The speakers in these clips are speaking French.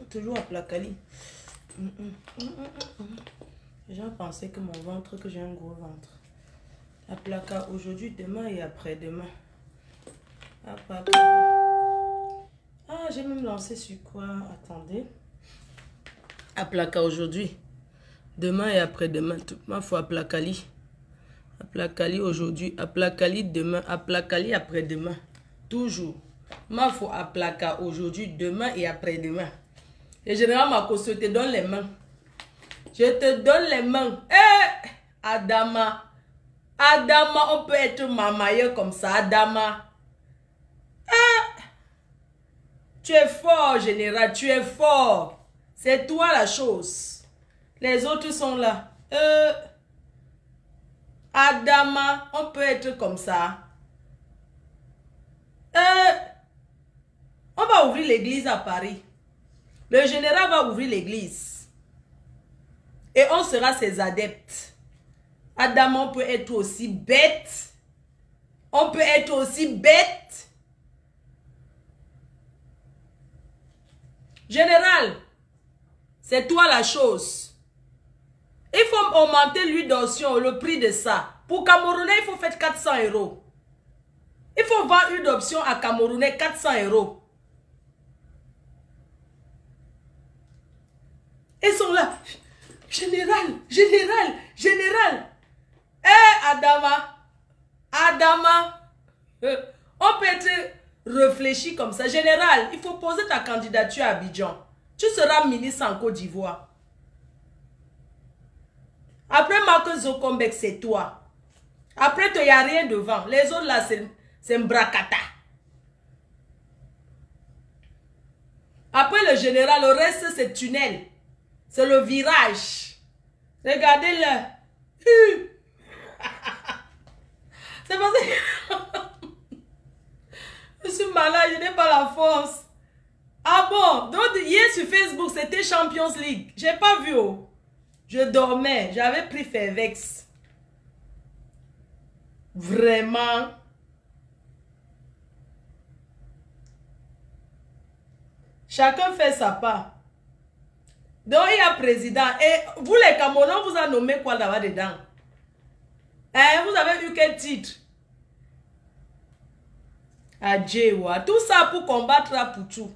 Toujours à Placali. Les gens pensaient que mon ventre, que j'ai un gros ventre. À Placa aujourd'hui, demain et après-demain. Ah, j'ai même lancé sur quoi? Attendez. À Placa aujourd'hui. Demain et après-demain. Toute ma foi à Placali. À Placali aujourd'hui. À Placali demain. À Placali après-demain. Toujours. Ma foi à Placa aujourd'hui, demain et après-demain. Et généralement, ma je te donne les mains. Je te donne les mains. Eh, Adama. Adama, on peut être mamailleur comme ça. Adama. Eh, tu es fort, général. Tu es fort. C'est toi la chose. Les autres sont là. Adama, on peut être comme ça. On va ouvrir l'église à Paris. Le général va ouvrir l'église. Et on sera ses adeptes. Adama, on peut être aussi bête. On peut être aussi bête. Général, c'est toi la chose. Il faut augmenter l'huile d'onction, le prix de ça. Pour Camerounais, il faut faire 400 €. Il faut vendre une option à Camerounais 400 €. Ils sont là. Général, général, général. Adama. Adama. On peut être réfléchi comme ça. Général, il faut poser ta candidature à Abidjan. Tu seras ministre en Côte d'Ivoire. Après Marc Zokombek, c'est toi. Après, il n'y a rien devant. Les autres là, c'est Mbrakata. Après le général, le reste, c'est tunnel. C'est le virage. Regardez-le. C'est parce que je suis malade, je n'ai pas la force. Ah bon? Donc hier sur Facebook, c'était Champions League. J'ai pas vu. Oh. Je dormais. J'avais pris Fervex. Vraiment. Chacun fait sa part. Donc il y a président. Et vous les Camerounais, on vous a nommé quoi là-bas dedans? Vous avez eu quel titre? Adjewa. Tout ça pour combattre la Pouchou.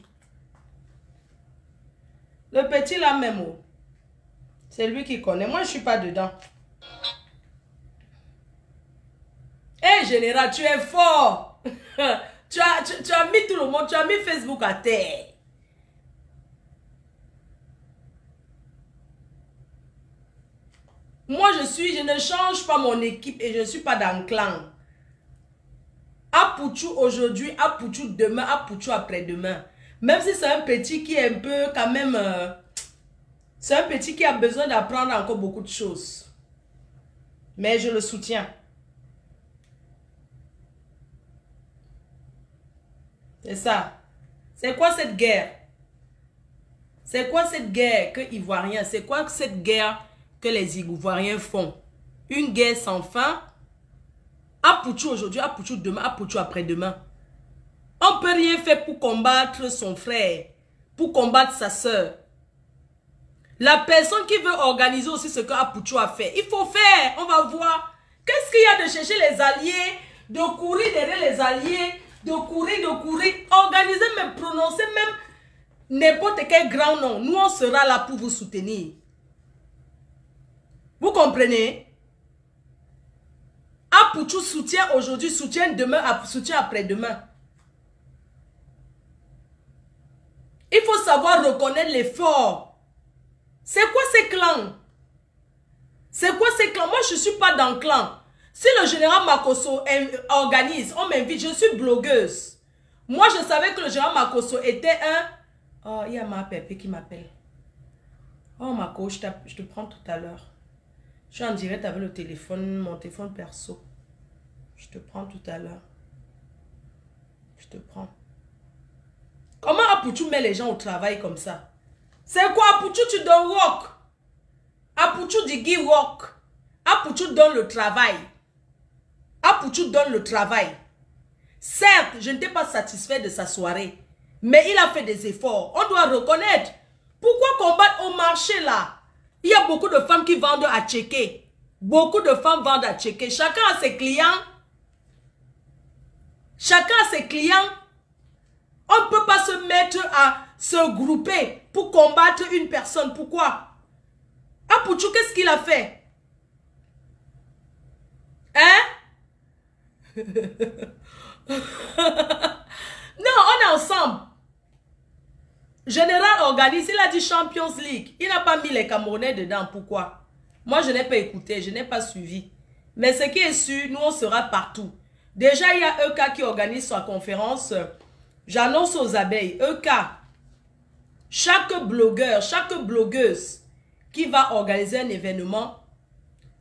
Le petit là même. C'est lui qui connaît. Moi, je ne suis pas dedans. Hé, général, tu es fort. tu as mis tout le monde. Tu as mis Facebook à terre. Moi, je ne change pas mon équipe et je ne suis pas dans le clan. Apouchou aujourd'hui, Apouchou demain, Apouchou après-demain. Même si c'est un petit qui est un peu quand même... c'est un petit qui a besoin d'apprendre encore beaucoup de choses. Mais je le soutiens. C'est ça. C'est quoi cette guerre? C'est quoi cette guerre que Ivoiriens? C'est quoi cette guerre que les Ivoiriens font? Une guerre sans fin. Apouchou aujourd'hui, Apouchou demain, Apouchou après-demain. On ne peut rien faire pour combattre son frère, pour combattre sa soeur. La personne qui veut organiser aussi ce que Apouchou a fait, il faut faire, on va voir. Qu'est-ce qu'il y a de chercher les alliés, de courir derrière les alliés, de courir, organiser même, prononcer même n'importe quel grand nom. Nous, on sera là pour vous soutenir. Vous comprenez? Apouchou soutient aujourd'hui, soutient demain, soutient après-demain. Il faut savoir reconnaître l'effort. C'est quoi ces clans? C'est quoi ces clans? Moi, je ne suis pas dans le clan. Si le général Makosso organise, on m'invite, je suis blogueuse. Moi, je savais que le général Makosso était un... Oh, il y a ma pépé qui m'appelle. Oh, Mako, je te prends tout à l'heure. Je suis en direct avec le téléphone, mon téléphone perso. Je te prends tout à l'heure. Je te prends. Comment Apouchou met les gens au travail comme ça? C'est quoi Apouchou, tu donnes rock? Apouchou dit give work. Apouchou donne le travail. Apouchou donne le travail. Certes, je n'étais pas satisfait de sa soirée. Mais il a fait des efforts. On doit reconnaître. Pourquoi combattre au marché là? Il y a beaucoup de femmes qui vendent à checker. Beaucoup de femmes vendent à checker. Chacun a ses clients. Chacun a ses clients. On ne peut pas se mettre à se grouper pour combattre une personne. Pourquoi? Apouchou, qu'est-ce qu'il a fait? Hein? Non, on est ensemble. Général organise, il a dit Champions League. Il n'a pas mis les Camerounais dedans. Pourquoi? Moi, je n'ai pas écouté, je n'ai pas suivi. Mais ce qui est sûr, nous, on sera partout. Déjà, il y a EK qui organise sa conférence. J'annonce aux abeilles, EK, chaque blogueur, chaque blogueuse qui va organiser un événement,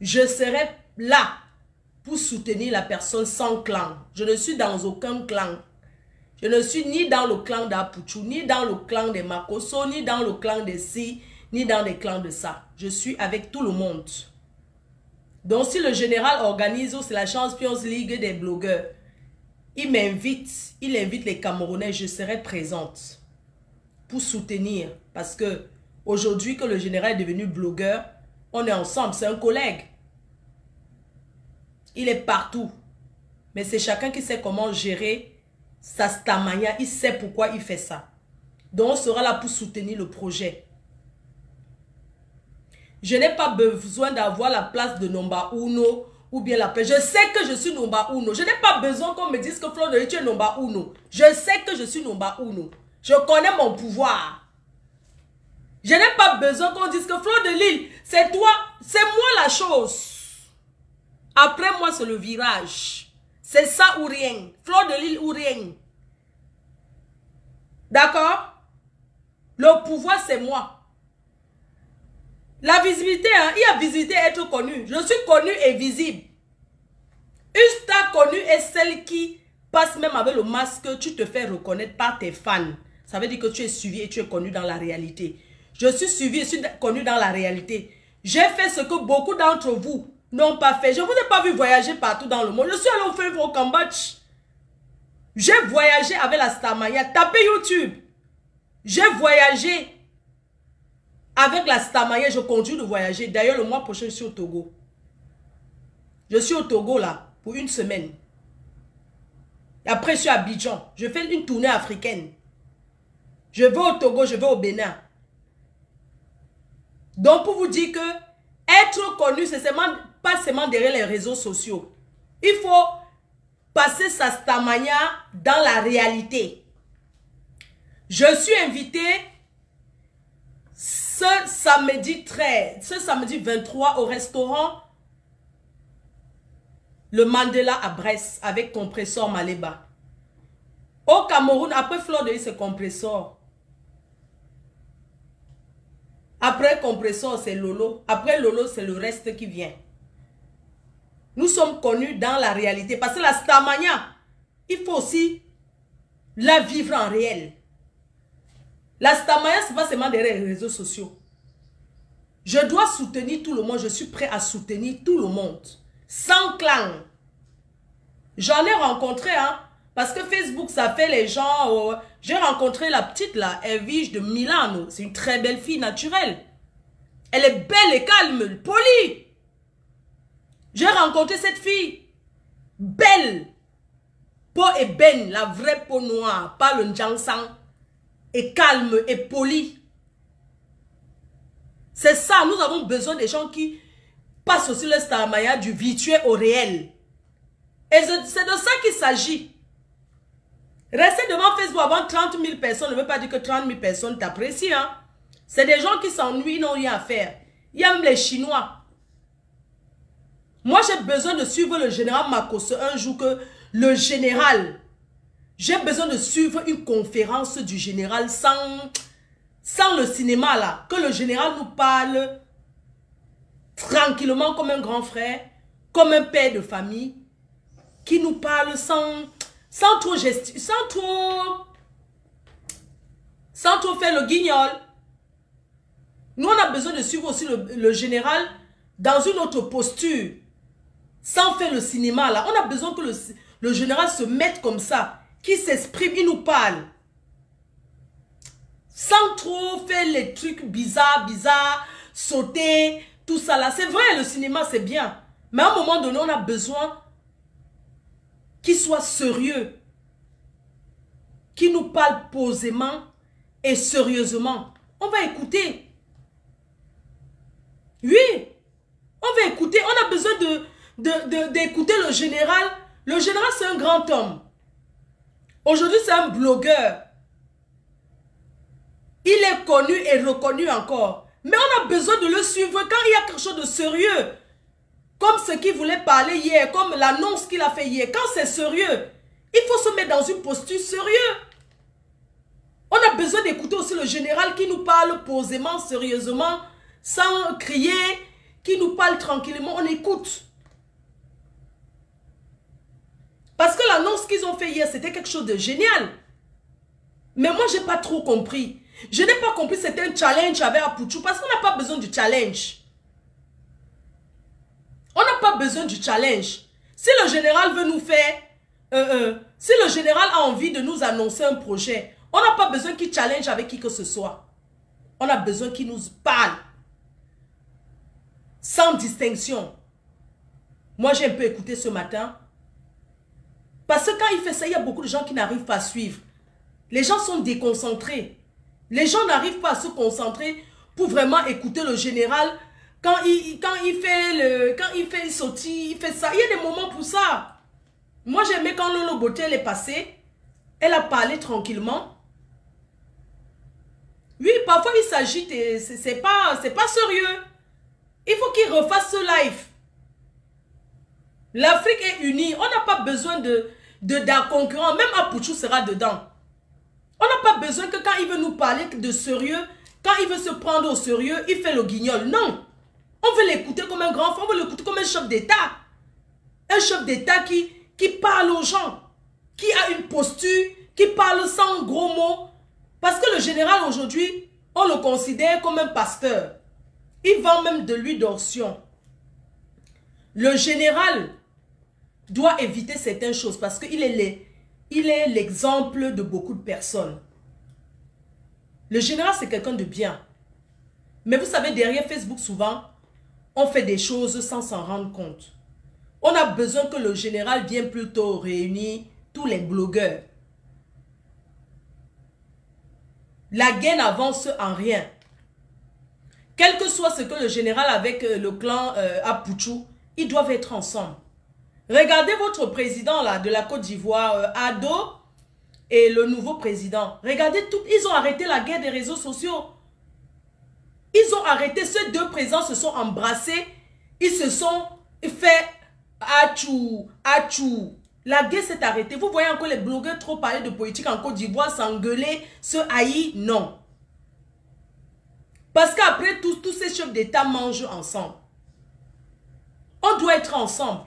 je serai là pour soutenir la personne sans clan. Je ne suis dans aucun clan. Je ne suis ni dans le clan d'Apouchou, ni dans le clan de Makoso, ni dans le clan de Si, ni dans les clans de ça. Je suis avec tout le monde. Donc si le général organise ou c'est la Champions League des blogueurs, il m'invite, il invite les Camerounais, je serai présente pour soutenir. Parce que aujourd'hui que le général est devenu blogueur, on est ensemble, c'est un collègue. Il est partout. Mais c'est chacun qui sait comment gérer sa stamania. Il sait pourquoi il fait ça. Donc on sera là pour soutenir le projet. Je n'ai pas besoin d'avoir la place de Nomba Uno ou bien la place. Je sais que je suis Nomba Uno. Je n'ai pas besoin qu'on me dise que Fleur de Lille, tu es Nomba Uno. Je sais que je suis Nomba Uno. Je connais mon pouvoir. Je n'ai pas besoin qu'on dise que Fleur de Lille, c'est toi, c'est moi la chose. Après moi, c'est le virage. C'est ça ou rien. Fleur de Lille ou rien. D'accord? Le pouvoir, c'est moi. La visibilité, hein, il y a visibilité et être connu. Je suis connu et visible. Une star connue est celle qui passe même avec le masque. Tu te fais reconnaître par tes fans. Ça veut dire que tu es suivi et tu es connu dans la réalité. Je suis suivi et suis connu dans la réalité. J'ai fait ce que beaucoup d'entre vous n'ont pas fait. Je ne vous ai pas vu voyager partout dans le monde. Je suis allé au faire au Cambodge. J'ai voyagé avec la Starmania. Tapez YouTube. J'ai voyagé avec la Starmania. Je continue de voyager. D'ailleurs, le mois prochain, je suis au Togo. Je suis au Togo là pour une semaine. Et après, je suis à Abidjan. Je fais une tournée africaine. Je vais au Togo, je vais au Bénin. Donc, pour vous dire que être connu, c'est pas seulement derrière les réseaux sociaux. Il faut passer sa Starmania dans la réalité. Je suis invité ce samedi 23 au restaurant Le Mandela à Brest avec Compressor Maléba. Au Cameroun, après Fleur de Lille, c'est Compressor. Après Compressor, c'est Lolo. Après Lolo, c'est le reste qui vient. Nous sommes connus dans la réalité. Parce que la Starmania, il faut aussi la vivre en réel. La Starmania, ce n'est pas seulement derrière les réseaux sociaux. Je dois soutenir tout le monde. Je suis prêt à soutenir tout le monde. Sans clan. J'en ai rencontré, hein. Parce que Facebook, ça fait les gens... J'ai rencontré la petite là, Evige de Milano. C'est une très belle fille naturelle. Elle est belle et calme, polie. J'ai rencontré cette fille. Belle. Peau ébène, la vraie peau noire. Pas le njangsang. Et calme et polie. C'est ça, nous avons besoin des gens qui passent aussi le Starmania du virtuel au réel. Et c'est de ça qu'il s'agit. Rester devant Facebook avant 30 000 personnes ne veut pas dire que 30 000 personnes t'apprécient. Hein? C'est des gens qui s'ennuient, n'ont rien à faire. Il y a même les Chinois. Moi, j'ai besoin de suivre le général Makoso un jour que le général... J'ai besoin de suivre une conférence du général sans le cinéma là. Que le général nous parle tranquillement comme un grand frère, comme un père de famille, qui nous parle sans trop faire le guignol. Nous, on a besoin de suivre aussi le général dans une autre posture. Sans faire le cinéma, là. On a besoin que le général se mette comme ça. Qu'il s'exprime, il nous parle. Sans trop faire les trucs bizarres, sauter, tout ça là. C'est vrai, le cinéma, c'est bien. Mais à un moment donné, on a besoin qu'il soit sérieux. Qu'il nous parle posément et sérieusement. On va écouter. Oui, on va écouter. On a besoin d'écouter le général. Le général, c'est un grand homme. Aujourd'hui, c'est un blogueur. Il est connu et reconnu encore. Mais on a besoin de le suivre quand il y a quelque chose de sérieux. Comme ce qu'il voulait parler hier, comme l'annonce qu'il a fait hier. Quand c'est sérieux, il faut se mettre dans une posture sérieuse. On a besoin d'écouter aussi le général qui nous parle posément, sérieusement, sans crier, qui nous parle tranquillement. On écoute. Parce que l'annonce qu'ils ont fait hier, c'était quelque chose de génial. Mais moi, je n'ai pas trop compris. Je n'ai pas compris c'était un challenge avec Apuchou parce qu'on n'a pas besoin du challenge. On n'a pas besoin du challenge. Si le général veut nous faire... si le général a envie de nous annoncer un projet, on n'a pas besoin qu'il challenge avec qui que ce soit. On a besoin qu'il nous parle. Sans distinction. Moi, j'ai un peu écouté ce matin. Parce que quand il fait ça, il y a beaucoup de gens qui n'arrivent pas à suivre. Les gens sont déconcentrés. Les gens n'arrivent pas à se concentrer pour vraiment écouter le général. Quand il sautille, il fait ça. Il y a des moments pour ça. Moi, j'aimais quand Lolo Beauté elle est passée. Elle a parlé tranquillement. Oui, parfois il s'agite et c'est pas sérieux. Il faut qu'il refasse ce live. L'Afrique est unie. On n'a pas besoin d'un concurrent. Même Apuchou sera dedans. On n'a pas besoin que quand il veut nous parler de sérieux, quand il veut se prendre au sérieux, il fait le guignol. Non. On veut l'écouter comme un grand frère. On veut l'écouter comme un chef d'État. Un chef d'État qui parle aux gens. Qui a une posture. Qui parle sans gros mots. Parce que le général aujourd'hui, on le considère comme un pasteur. Il vend même de l'huile d'onction. Le général doit éviter certaines choses parce qu'il est l'exemple de beaucoup de personnes. Le général, c'est quelqu'un de bien. Mais vous savez, derrière Facebook, souvent, on fait des choses sans s'en rendre compte. On a besoin que le général vienne plutôt réunir tous les blogueurs. La guerre n'avance en rien. Quel que soit ce que le général avec le clan Apuchou, ils doivent être ensemble. Regardez votre président là, de la Côte d'Ivoire, Ado, et le nouveau président. Regardez tout, ils ont arrêté la guerre des réseaux sociaux. Ils ont arrêté, ces deux présidents se sont embrassés, ils se sont fait achou, achou. La guerre s'est arrêtée. Vous voyez encore les blogueurs trop parler de politique en Côte d'Ivoire, s'engueuler, se haïr? Non. Parce qu'après, tous ces chefs d'État mangent ensemble. On doit être ensemble.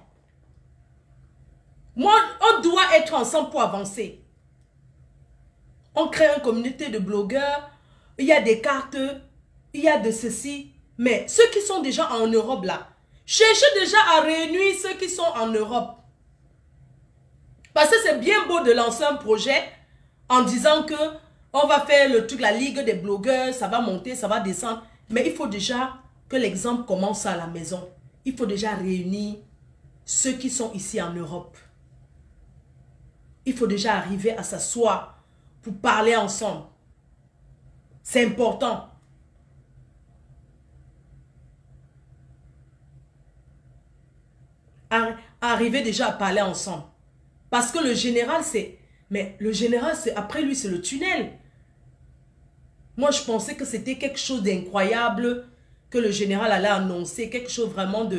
Moi, on doit être ensemble pour avancer. On crée une communauté de blogueurs. Il y a des cartes. Il y a de ceci. Mais ceux qui sont déjà en Europe là, cherchez déjà à réunir ceux qui sont en Europe. Parce que c'est bien beau de lancer un projet en disant que on va faire le truc, la ligue des blogueurs, ça va monter, ça va descendre. Mais il faut déjà que l'exemple commence à la maison. Il faut déjà réunir ceux qui sont ici en Europe. Il faut déjà arriver à s'asseoir pour parler ensemble. C'est important. Arriver déjà à parler ensemble. Parce que le général, c'est... Mais le général, après lui, c'est le tunnel. Moi, je pensais que c'était quelque chose d'incroyable que le général allait annoncer. Quelque chose vraiment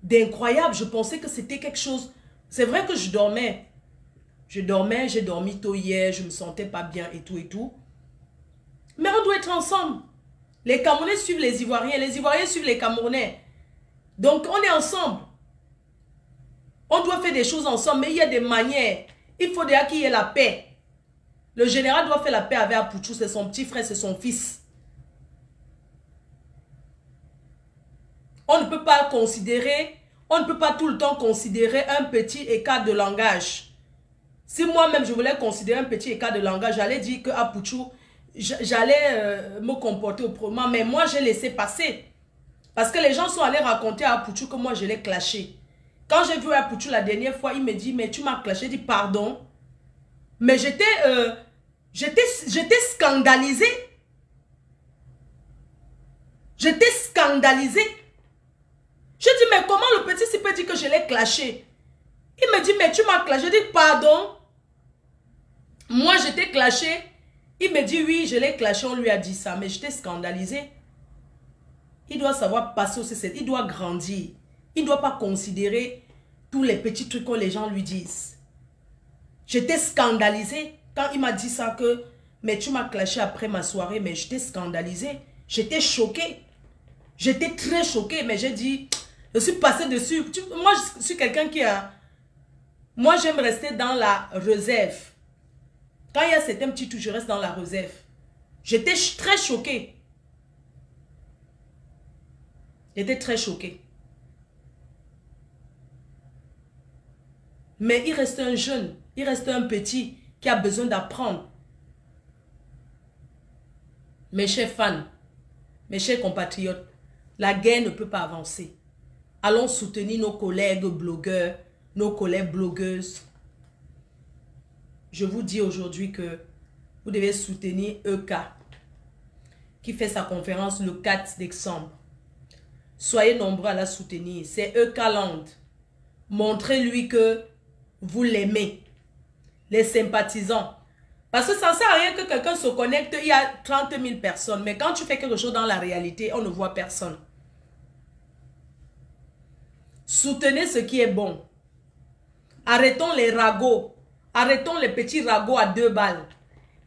d'incroyable. Je pensais que c'était quelque chose... C'est vrai que je dormais. J'ai dormi tôt hier, je ne me sentais pas bien et tout et tout. Mais on doit être ensemble. Les Camerounais suivent les Ivoiriens suivent les Camerounais. Donc, on est ensemble. On doit faire des choses ensemble, mais il y a des manières. Il faut déjà qu'il y ait la paix. Le général doit faire la paix avec Apuchou, c'est son petit frère, c'est son fils. On ne peut pas considérer, on ne peut pas tout le temps considérer un petit écart de langage. Si moi-même je voulais considérer un petit écart de langage, j'allais dire qu'à Pouchou, j'allais me comporter autrement. Mais moi, j'ai laissé passer. Parce que les gens sont allés raconter à Pouchou que moi, je l'ai clashé. Quand j'ai vu à Pouchou la dernière fois, il me dit, mais tu m'as clashé. J'ai dit, pardon. Mais j'étais scandalisé. J'étais scandalisé. Je dis, mais comment le petit s'il peut dire que je l'ai clashé? Il me dit, mais tu m'as clashé. Je dis, pardon. Moi, j'étais clashé. Il me dit, oui, je l'ai clashé. On lui a dit ça. Mais j'étais scandalisé. Il doit savoir passer aussi. Il doit grandir. Il ne doit pas considérer tous les petits trucs que les gens lui disent. J'étais scandalisé quand il m'a dit ça que, mais tu m'as clashé après ma soirée. Mais j'étais scandalisé. J'étais choqué. J'étais très choqué. Mais j'ai dit, je suis passé dessus. Moi, je suis quelqu'un qui a... Moi, j'aime rester dans la réserve. Quand il y a certains petits trucs, je reste dans la réserve. J'étais très choqué. J'étais très choqué. Mais il reste un jeune, il reste un petit qui a besoin d'apprendre. Mes chers fans, mes chers compatriotes, la guerre ne peut pas avancer. Allons soutenir nos collègues blogueurs, nos collègues blogueuses. Je vous dis aujourd'hui que vous devez soutenir EK, qui fait sa conférence le 4 décembre. Soyez nombreux à la soutenir. C'est EK Land. Montrez-lui que vous l'aimez. Les sympathisants. Parce que ça ne sert à rien que quelqu'un se connecte, il y a 30 000 personnes. Mais quand tu fais quelque chose dans la réalité, on ne voit personne. Soutenez ce qui est bon. Arrêtons les ragots. Arrêtons les petits ragots à 2 balles.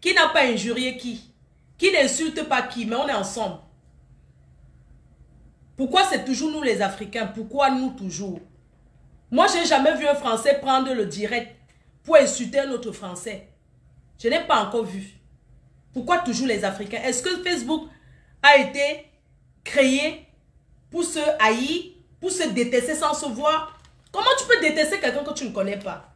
Qui n'a pas injurié qui? Qui n'insulte pas qui? Mais on est ensemble. Pourquoi c'est toujours nous les Africains? Pourquoi nous toujours? Moi, je n'ai jamais vu un Français prendre le direct pour insulter un autre Français. Je n'ai pas encore vu. Pourquoi toujours les Africains? Est-ce que Facebook a été créé pour se haïr, pour se détester sans se voir? Comment tu peux détester quelqu'un que tu ne connais pas?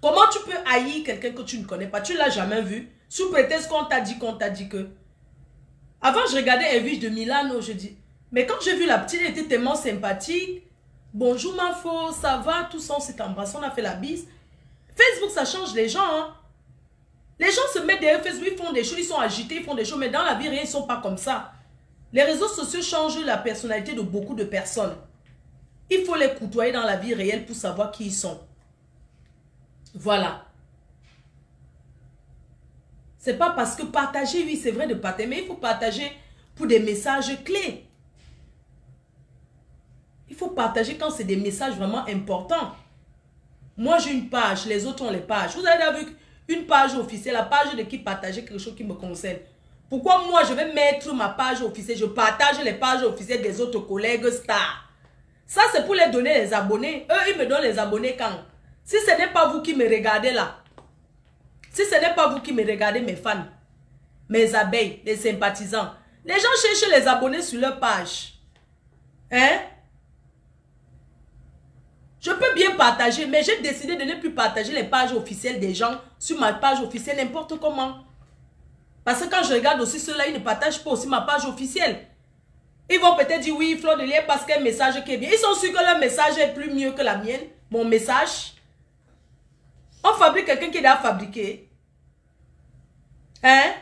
Comment tu peux haïr quelqu'un que tu ne connais pas? Tu ne l'as jamais vu? Sous prétexte qu'on t'a dit que... Avant, je regardais Evige de Milano, je dis... Mais quand j'ai vu la petite, elle était tellement sympathique. Bonjour ma faux, ça va? Tout ça, on s'est embrassé, on a fait la bise. Facebook, ça change les gens. Hein? Les gens se mettent derrière Facebook, ils font des choses, ils sont agités, ils font des choses. Mais dans la vie réelle, ils ne sont pas comme ça. Les réseaux sociaux changent la personnalité de beaucoup de personnes. Il faut les côtoyer dans la vie réelle pour savoir qui ils sont. Voilà. C'est pas parce que partager, oui, c'est vrai de partager, mais il faut partager pour des messages clés. Il faut partager quand c'est des messages vraiment importants. Moi, j'ai une page, les autres ont les pages. Vous avez déjà vu une page officielle, la page de qui partager quelque chose qui me concerne. Pourquoi moi, je vais mettre ma page officielle, je partage les pages officielles des autres collègues stars. Ça, c'est pour les donner les abonnés. Eux, ils me donnent les abonnés quand? Si ce n'est pas vous qui me regardez là, si ce n'est pas vous qui me regardez, mes fans, mes abeilles, les sympathisants, les gens cherchent les abonnés sur leur page. Hein? Je peux bien partager, mais j'ai décidé de ne plus partager les pages officielles des gens sur ma page officielle n'importe comment. Parce que quand je regarde aussi ceux-là, ils ne partagent pas aussi ma page officielle. Ils vont peut-être dire oui, Fleur de Lierre, parce qu'un message qui est bien. Ils sont sûrs que leur message est plus mieux que la mienne. Mon message. On fabrique quelqu'un qui est déjà fabriqué. Hein?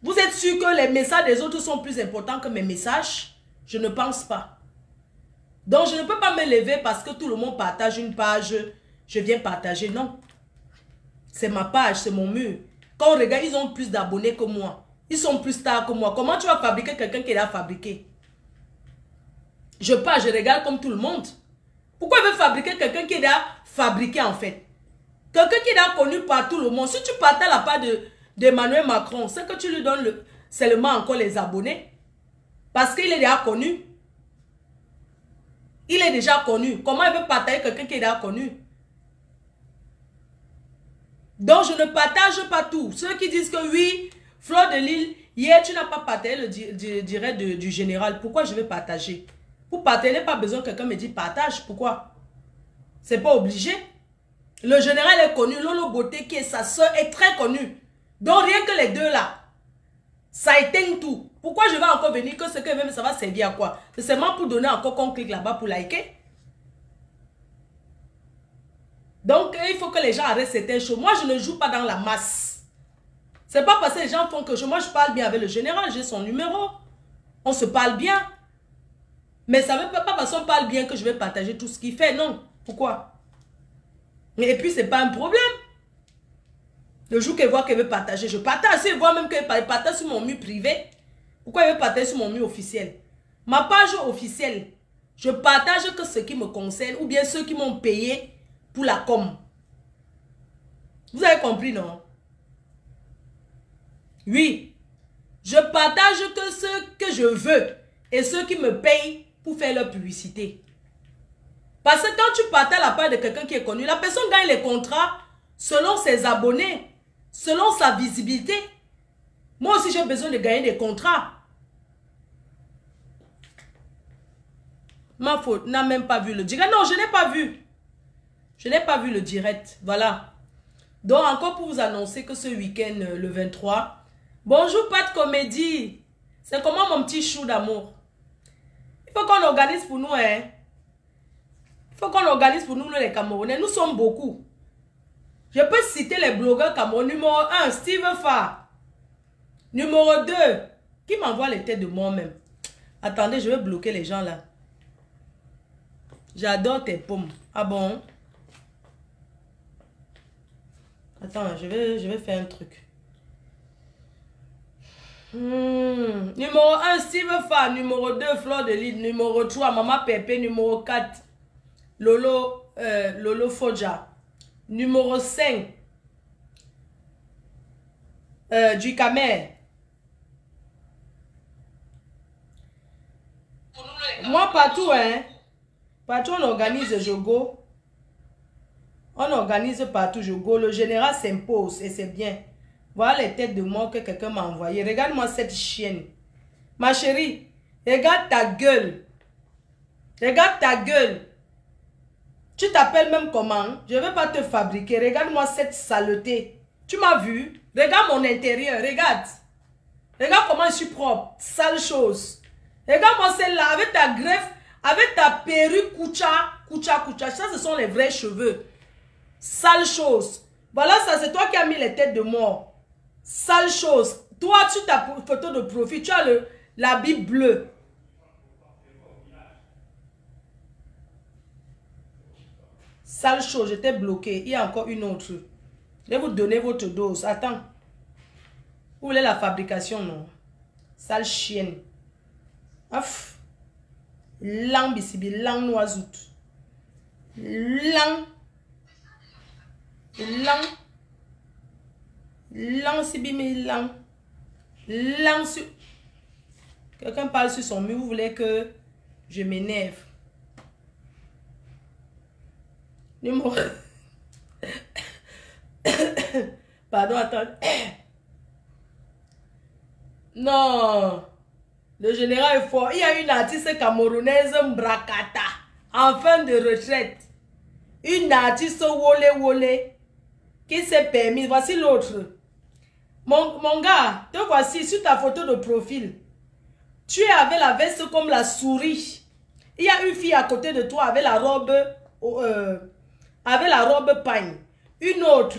Vous êtes sûr que les messages des autres sont plus importants que mes messages? Je ne pense pas. Donc, je ne peux pas me lever parce que tout le monde partage une page. Je viens partager. Non. C'est ma page, c'est mon mur. Quand on regarde, ils ont plus d'abonnés que moi. Ils sont plus stars que moi. Comment tu vas fabriquer quelqu'un qui est là fabriqué? Je pars, je regarde comme tout le monde. Pourquoi il veut fabriquer quelqu'un qui est là fabriqué en fait? Quelqu'un qui est là connu par tout le monde. Si tu partages la part d'Emmanuel Macron, c'est que tu lui donnes seulement encore les abonnés. Parce qu'il est déjà connu. Il est déjà connu. Comment il veut partager quelqu'un qui est déjà connu? Donc, je ne partage pas tout. Ceux qui disent que oui, Fleur de Lille, Hier, tu n'as pas partagé le direct du général. Pourquoi je vais partager? Pour partager, pas besoin que quelqu'un me dise partage. Pourquoi? C'est pas obligé. Le général est connu. Lolo Beauté, qui est sa soeur, est très connue. Donc, rien que les deux là, ça éteint tout. Pourquoi je vais encore venir que ce que même ça va servir à quoi? C'est seulement pour donner encore qu'on clique là-bas pour liker. Donc, il faut que les gens arrêtent certaines choses. Moi, je ne joue pas dans la masse. C'est pas parce que les gens font que moi, je parle bien avec le général. J'ai son numéro. On se parle bien. Mais ça ne veut pas parce qu'on parle bien que je vais partager tout ce qu'il fait. Non. Pourquoi? Et puis, c'est pas un problème. Le jour qu'elle voit qu'elle veut partager, je partage. Si elle voit même qu'elle partage sur mon mur privé, pourquoi elle veut partager sur mon mur officiel? Ma page officielle, je partage que ce qui me concerne ou bien ceux qui m'ont payé pour la com. Vous avez compris, non? Oui. Je partage que ce que je veux et ceux qui me payent pour faire leur publicité. Parce que quand tu partages la page de quelqu'un qui est connu, la personne gagne les contrats selon ses abonnés. Selon sa visibilité. Moi aussi, j'ai besoin de gagner des contrats. Ma faute, n'a même pas vu le direct. Non, je n'ai pas vu. Je n'ai pas vu le direct. Voilà. Donc, encore pour vous annoncer que ce week-end, le 23. Bonjour, Pat Comédie. C'est comment mon petit chou d'amour? Il faut qu'on organise pour nous, hein. Il faut qu'on organise pour nous, les Camerounais. Nous sommes beaucoup. Je peux citer les blogueurs camerounais. Numéro 1, Steve Fa. Numéro 2, qui m'envoie les têtes de moi-même. Attendez, je vais bloquer les gens là. J'adore tes pommes. Ah bon? Attends, je vais faire un truc. Numéro 1, Steve Fa. Numéro 2, Fleur de Lille. Numéro 3, Maman Pépé. Numéro 4, Lolo Foja. Numéro 5, du Camer. Moi, partout, hein. Partout, on organise Jogo. On organise partout Jogo. Le général s'impose et c'est bien. Voilà les têtes de mort que quelqu'un m'a envoyé. Regarde-moi cette chienne. Ma chérie, regarde ta gueule. Regarde ta gueule. Tu t'appelles même comment? Je ne vais pas te fabriquer. Regarde-moi cette saleté. Tu m'as vu? Regarde mon intérieur. Regarde. Regarde comment je suis propre. Sale chose. Regarde-moi celle-là. Avec ta greffe. Avec ta perruque kucha. Ça, ce sont les vrais cheveux. Sale chose. Voilà, ça, c'est toi qui as mis les têtes de mort. Sale chose. Toi, tu ta photo de profil. Tu as l'habit bleu. Sale chose, j'étais bloqué. Il y a encore une autre. Je vais vous donner votre dose. Attends. Vous voulez la fabrication, non? Sale chienne. Ouf. Lang bisibi, lang noisout. Lang. Lang sibimi, lang. Lang sur... Quelqu'un parle sur son mur. Vous voulez que je m'énerve? Numéro... Pardon, attends. Non. Le général est fort. Il y a une artiste camerounaise, Mbrakata, en fin de retraite. Une artiste Wole, qui s'est permis. Voici l'autre. Mon gars, te voici sur ta photo de profil. Tu es avec la veste comme la souris. Il y a une fille à côté de toi avec la robe... avec la robe pagne. Une autre,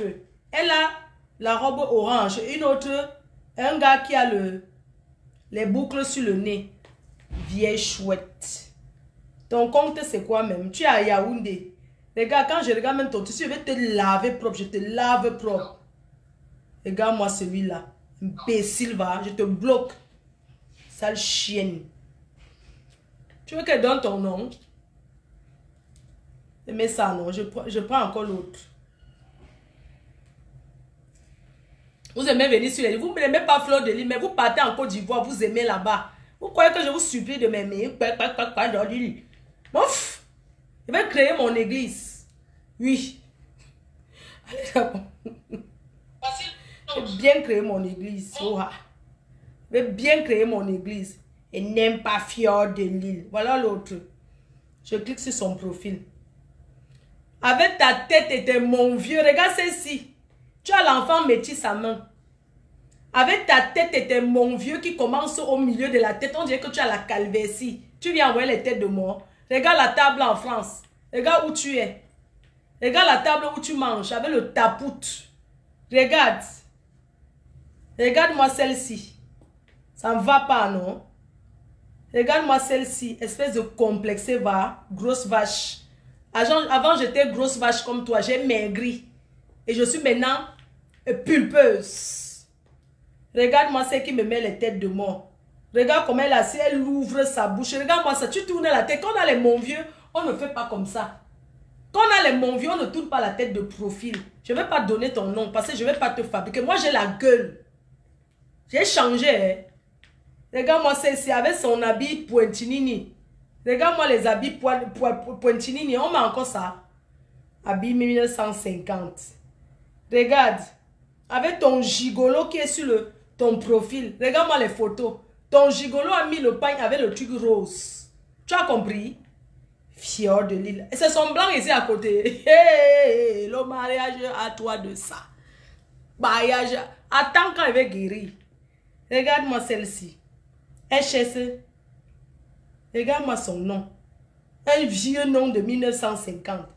elle a la robe orange. Une autre, un gars qui a les boucles sur le nez. Vieille chouette. Ton compte, c'est quoi même? Tu es à Yaoundé. Regarde, quand je regarde même ton tissu, je vais te laver propre. Je te lave propre. Regarde-moi celui-là. Imbécile, va. Je te bloque. Sale chienne. Tu veux qu'elle donne ton nom? Mais ça, non. Je prends encore l'autre. Vous aimez venir sur les... Vous n'aimez pas Fleur de Lille, mais vous partez en Côte d'Ivoire, vous aimez là-bas. Vous croyez que je vous supplie de m'aimer? Ouf! Je vais créer mon église. Oui. Allez d'abord. Je vais bien créer mon église. Oh, Je vais bien créer mon église. Et n'aime pas Fior de Lille. Voilà l'autre. Je clique sur son profil. Avec ta tête et tes mon vieux. Regarde celle-ci. Tu as l'enfant métis à main. Avec ta tête et tes mon vieux qui commence au milieu de la tête. On dirait que tu as la calvitie. Tu viens envoyer les têtes de mort. Regarde la table en France. Regarde où tu es. Regarde la table où tu manges. Avec le tapout. Regarde. Regarde-moi celle-ci. Ça ne va pas, non? Regarde-moi celle-ci. Espèce de complexé, va. Grosse vache. Avant, j'étais grosse vache comme toi. J'ai maigri. Et je suis maintenant pulpeuse. Regarde-moi celle qui me met les têtes de mort. Regarde comment elle a, si elle ouvre sa bouche. Regarde-moi ça. Tu tournes la tête. Quand on a les mon vieux, on ne fait pas comme ça. Quand on a les mon vieux, on ne tourne pas la tête de profil. Je ne vais pas donner ton nom parce que je ne vais pas te fabriquer. Moi, j'ai la gueule. J'ai changé. Hein? Regarde-moi celle-ci avec son habit pointinini. Regarde-moi les habits pointinini. On met encore ça. Habit 1950. Regarde. Avec ton gigolo qui est sur ton profil. Regarde-moi les photos. Ton gigolo a mis le pain avec le truc rose. Tu as compris? Fior de Lille. Et c'est son blanc ici à côté. Hey, le mariage à toi de ça. Mariage. Attends quand il va guérir. Regarde-moi celle-ci. HS. Regarde-moi son nom. Un vieux nom de 1950.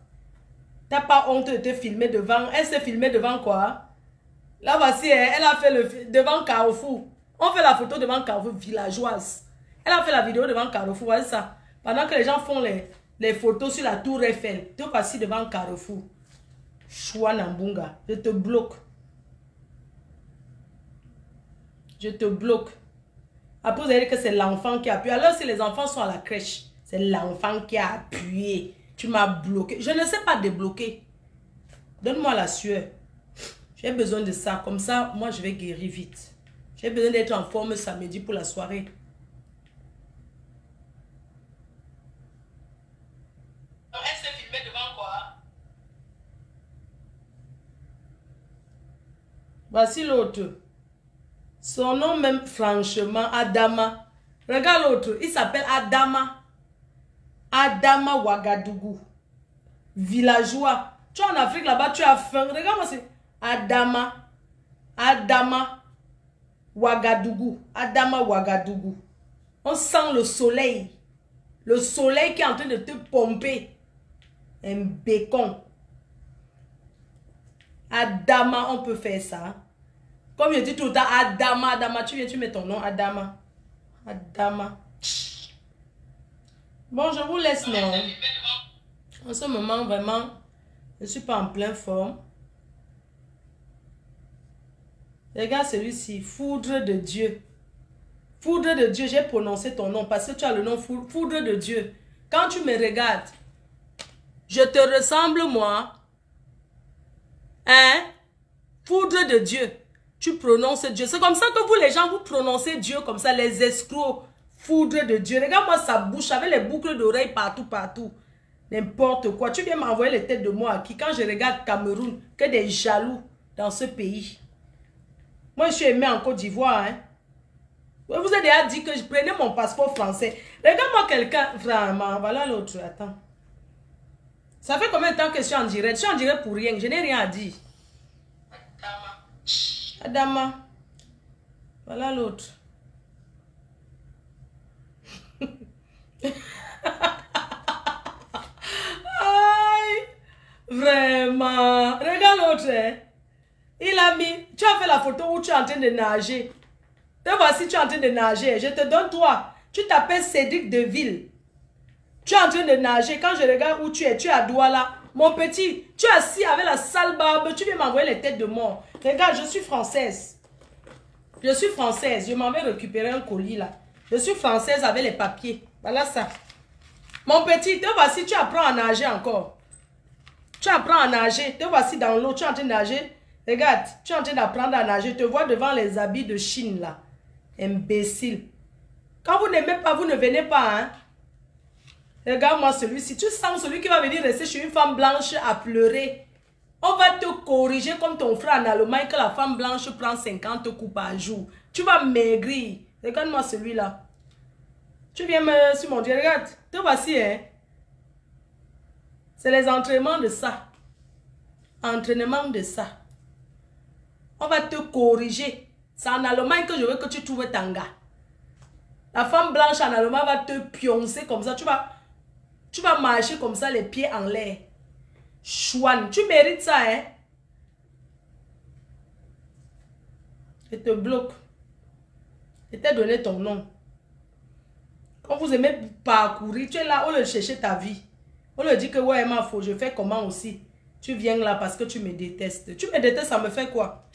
T'as pas honte de te filmer devant. Elle s'est filmée devant quoi? Là, voici, elle a fait devant Carrefour. On fait la photo devant Carrefour, villageoise. Elle a fait la vidéo devant Carrefour, voyez ça. Pendant que les gens font les photos sur la tour Eiffel. Te voici devant Carrefour. Choua Nambunga. Je te bloque. Je te bloque. Après, vous allez dire que c'est l'enfant qui a appuyé. Alors, si les enfants sont à la crèche, c'est l'enfant qui a appuyé. Tu m'as bloqué. Je ne sais pas débloquer. Donne-moi la sueur. J'ai besoin de ça. Comme ça, moi, je vais guérir vite. J'ai besoin d'être en forme samedi pour la soirée. Elle s'est filmée devant quoi? Voici l'autre. Son nom même, franchement, Adama. Regarde l'autre. Il s'appelle Adama. Adama Ouagadougou. Villageois. Tu es en Afrique là-bas, tu as faim. Regarde-moi, c'est Adama. Adama Ouagadougou. Adama Ouagadougou. On sent le soleil. Le soleil qui est en train de te pomper. Un bacon. Adama, on peut faire ça. Comme je dis tout le temps, Adama, Adama. Tu viens, tu mets ton nom, Adama. Adama. Bon, je vous laisse, non. En ce moment, vraiment, je ne suis pas en pleine forme. Regarde celui-ci, foudre de Dieu. Foudre de Dieu, j'ai prononcé ton nom parce que tu as le nom foudre de Dieu. Quand tu me regardes, je te ressemble, moi. Hein? Foudre de Dieu. Tu prononces Dieu. C'est comme ça que vous, les gens, vous prononcez Dieu comme ça, les escrocs. Foudre de Dieu. Regarde-moi sa bouche avec les boucles d'oreilles partout, partout. N'importe quoi. Tu viens m'envoyer les têtes de moi à qui? Quand je regarde Cameroun, que des jaloux dans ce pays. Moi, je suis aimé en Côte d'Ivoire. Hein? Vous avez déjà dit que je prenais mon passeport français. Regarde-moi quelqu'un. Vraiment, voilà l'autre. Attends. Ça fait combien de temps que je suis en direct? Je suis en direct pour rien. Je n'ai rien à dire. Adama. Voilà l'autre. Vraiment. Regarde l'autre. Hein? Il a mis. Tu as fait la photo où tu es en train de nager. Te voici, tu es en train de nager. Je te donne toi. Tu t'appelles Cédric Deville. Tu es en train de nager. Quand je regarde où tu es à Douala. Mon petit, tu es assis avec la sale barbe. Tu viens m'envoyer les têtes de mort. Regarde, je suis française. Je suis française. Je m'en vais récupérer un colis là. Je suis française avec les papiers. Voilà ça. Mon petit, te voici, tu apprends à nager encore. Tu apprends à nager. Te voici dans l'eau. Tu es en train de nager. Regarde, tu es en train d'apprendre à nager. Je te vois devant les habits de Chine là. Imbécile. Quand vous n'aimez pas, vous ne venez pas. Hein? Regarde-moi celui-ci. Tu sens celui qui va venir rester chez une femme blanche à pleurer. On va te corriger comme ton frère en Allemagne que la femme blanche prend 50 coups par jour. Tu vas maigrir. Regarde-moi celui-là. Tu viens me sur mon Dieu, regarde. Te voici, hein. C'est les entraînements de ça. Entraînement de ça. On va te corriger. C'est en Allemagne que je veux que tu trouves Tanga. La femme blanche en Allemagne va te pioncer comme ça. Tu vas marcher comme ça, les pieds en l'air. Chouane, tu mérites ça, hein? Je te bloque. Je t'ai donné ton nom. Quand vous aimez parcourir, tu es là, on le chercher ta vie. On le dit que ouais, ma faute, je fais comment aussi? Tu viens là parce que tu me détestes. Tu me détestes, ça me fait quoi?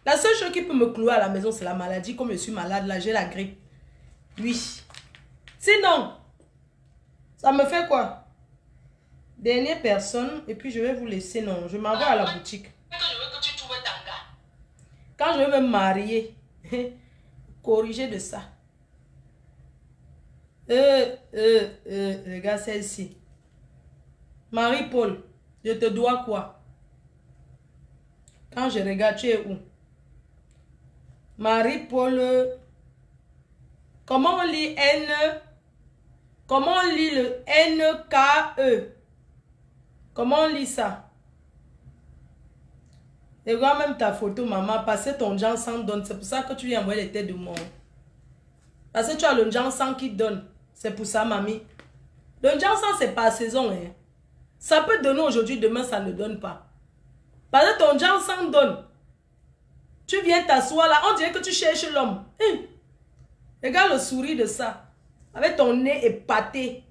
La seule chose qui peut me clouer à la maison, c'est la maladie. Comme je suis malade, là, j'ai la grippe. Oui. Sinon, ça me fait quoi? Dernière personne, et puis je vais vous laisser, non. Je m'en vais à la boutique. Quand je vais me marier, corriger de ça. Regarde celle-ci. Marie-Paul, je te dois quoi? Quand je regarde, tu es où? Marie-Paul, comment on lit N? Comment on lit le N-K-E? Comment on lit ça? Regarde même ta photo, maman. Parce que ton genre sang donne. C'est pour ça que tu viens envoyer les têtes de mort. Parce que tu as le genre sang qui donne. C'est pour ça, mamie. Le genre sang, c'est pas saison. Hein. Ça peut donner aujourd'hui, demain, ça ne donne pas. Parce que ton genre sang donne. Tu viens t'asseoir là, on dirait que tu cherches l'homme. Regarde le sourire de ça. Avec ton nez épaté.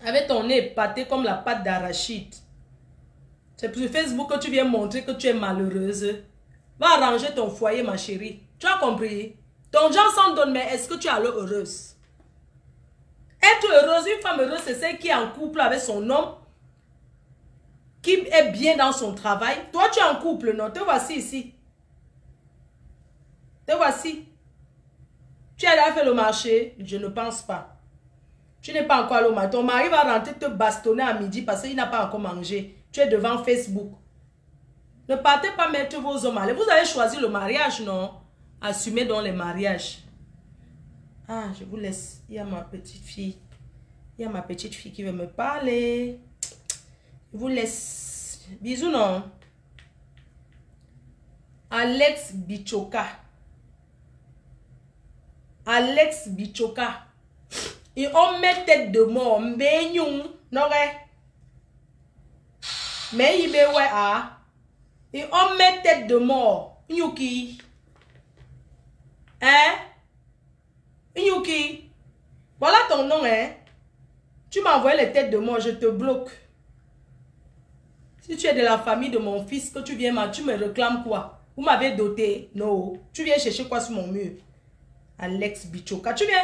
Avec ton nez épaté comme la pâte d'arachide. C'est sur Facebook que tu viens montrer que tu es malheureuse. Va arranger ton foyer, ma chérie. Tu as compris? Ton genre s'en donne, mais est-ce que tu es alors heureuse? Être heureuse, une femme heureuse, c'est celle qui est en couple avec son homme, qui est bien dans son travail. Toi, tu es en couple, non? Te voici ici. Te voici. Tu as fait le marché? Je ne pense pas. Tu n'es pas encore allé au marché. Ton mari va rentrer te bastonner à midi parce qu'il n'a pas encore mangé. Tu es devant Facebook. Ne partez pas mettre vos hommes à l'aise. Vous avez choisi le mariage, non? Assumez donc les mariages. Ah, je vous laisse. Il y a ma petite fille. Il y a ma petite fille qui veut me parler. Je vous laisse. Bisous, non? Alex Bichoka. Alex Bichoka. Et on met tête de mort. Mbenyung. Non, mais il me ouais, ah. Et on met tête de mort. Nyuki. Hein? Nyuki. Voilà ton nom, hein? Tu m'as envoyé les têtes de mort, je te bloque. Si tu es de la famille de mon fils, que tu viens, tu me réclames quoi? Vous m'avez doté? Non. Tu viens chercher quoi sur mon mur? Alex Bichoka. Tu viens...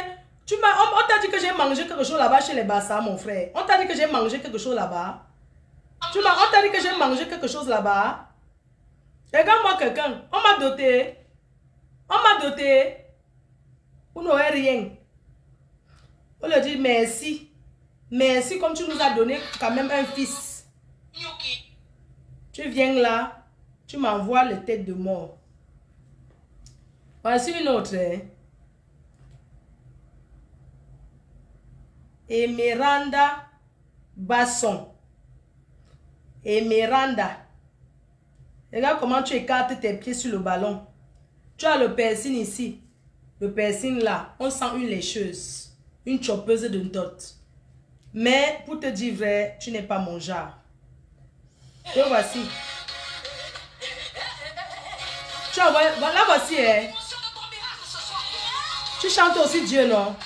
On t'a dit que j'ai mangé quelque chose là-bas chez les Bassa, mon frère. On t'a dit que j'ai mangé quelque chose là-bas. On t'a dit que j'ai mangé quelque chose là-bas. Regarde-moi quelqu'un. On m'a doté. On m'a doté. Vous n'aurez rien. On leur dit merci. Merci comme tu nous as donné quand même un fils. Tu viens là. Tu m'envoies les têtes de mort. Voici une autre. Hein. Emeranda Basson. Emeranda. Regarde comment tu écartes tes pieds sur le ballon. Tu as le piercing ici. Le piercing là. On sent une lécheuse. Une choppeuse de dot. Mais pour te dire vrai, tu n'es pas mon genre. Te voici. Tu envoies. Voilà, voici. Hein. Tu chantes aussi Dieu, non?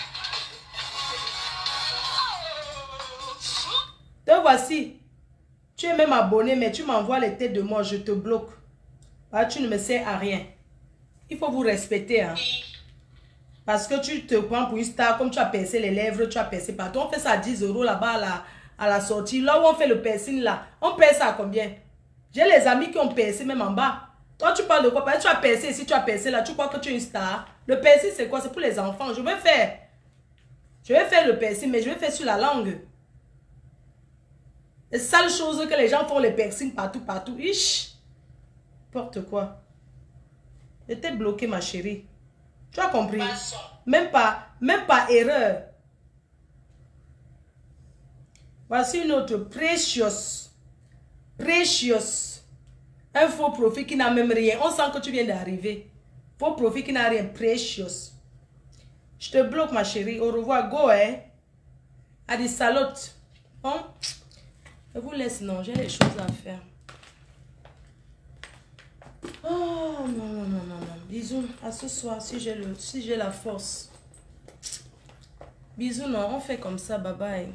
Te voici. Tu es même abonné, mais tu m'envoies les têtes de mort, je te bloque. Parce que tu ne me sers à rien. Il faut vous respecter. Hein. Parce que tu te prends pour une star, comme tu as percé les lèvres, tu as percé partout. On fait ça à 10 € là-bas à la sortie. Là où on fait le piercing, là, on perce ça à combien? J'ai les amis qui ont percé même en bas. Toi, tu parles de quoi? Parce que tu as percé ici, tu as percé là, tu crois que tu es une star. Le piercing, c'est quoi? C'est pour les enfants. Je vais faire le piercing, mais je vais faire sur la langue. Les sales choses que les gens font les piercings partout. Ish. N'importe quoi. Je t'ai bloqué, ma chérie. Tu as compris? Même pas erreur. Voici une autre. Precious. Precious. Un faux profil qui n'a même rien. On sent que tu viens d'arriver. Faux profil qui n'a rien. Precious. Je te bloque, ma chérie. Au revoir. Go, hein. À des salotes. Bon. Je vous laisse, non. J'ai des choses à faire. Oh, non, non, non, non, non. Bisous. À ce soir, si j'ai la force. Bisous, non. On fait comme ça. Bye bye.